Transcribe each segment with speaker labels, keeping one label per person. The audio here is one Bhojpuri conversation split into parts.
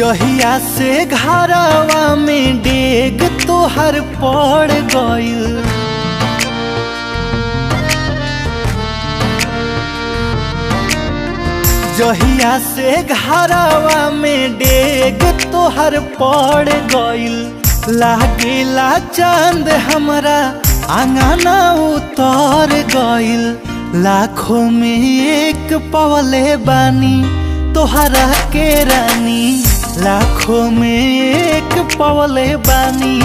Speaker 1: जहिया से घरवा में डेग तोहर पड़ गइल, जहिया से घरवा में डेग तोहर पड़ गइल, लागेला चांद हमरा आंगना उतर गइल। लाखों में एक पवले बानी तोहरा के रानी, लाखों में एक पवले बानी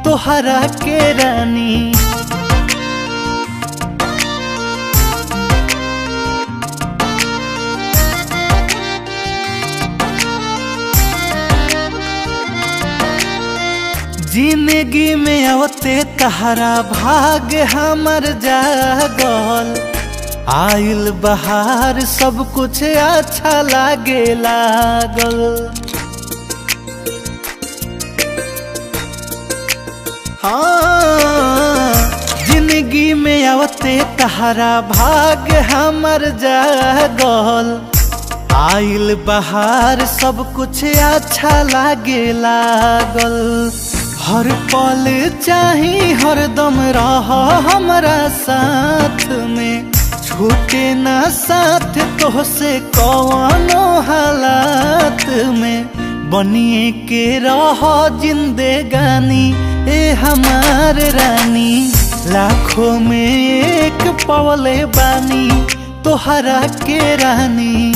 Speaker 1: तोहरा के रानी। जिंदगी में आवते तहरा भाग हमर जागल, आइल बहार सब कुछ अच्छा लागे लागल। हाँ, जिंदगी में आवते तहरा भाग हमर जागल, आइल बहार सब कुछ अच्छा लागे लागल। हर पल चाही हरदम रह हमरा साथ में, छूटे ना साथ तोहसे कौनो हालात में। बनिए के रह जिंदगानी ए हमार रानी, लाखों में एक पवले बानी तोहरा के रानी।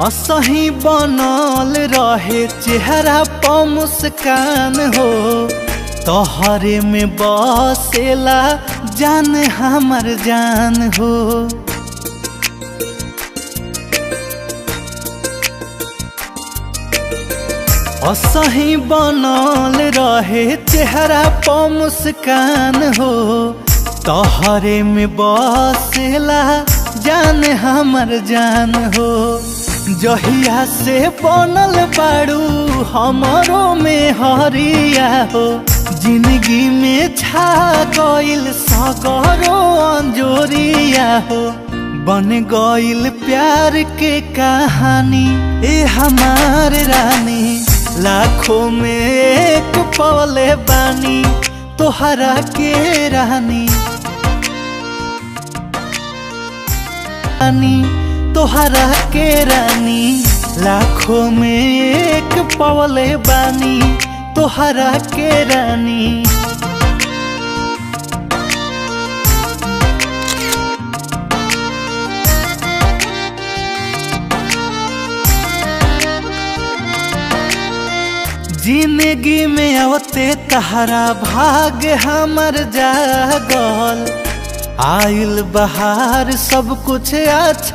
Speaker 1: असही बनल रहे चेहरा प मुस्कान हो, तोहरे में बसेला जान हमर जान हो। असही बनल रहे चेहरा प मुस्कान हो, तोहरे में बसेला जान हमर जान हो। जहिया से बनल बाड़ू हमरो में हरिया हो, जिंदगी में छा गइल सगरो अंजोरिया हो। बन गइल प्यार के कहानी ए हमार रानी, लाखों में एक पवले बानी तोहरा के रानी। तोहरा के रानी, लाखों में एक पवले बानी तोहरा के रानी। जिंदगी में आवते तहरा भाग हमर जागल, आइल बहार सब कुछ अच्छा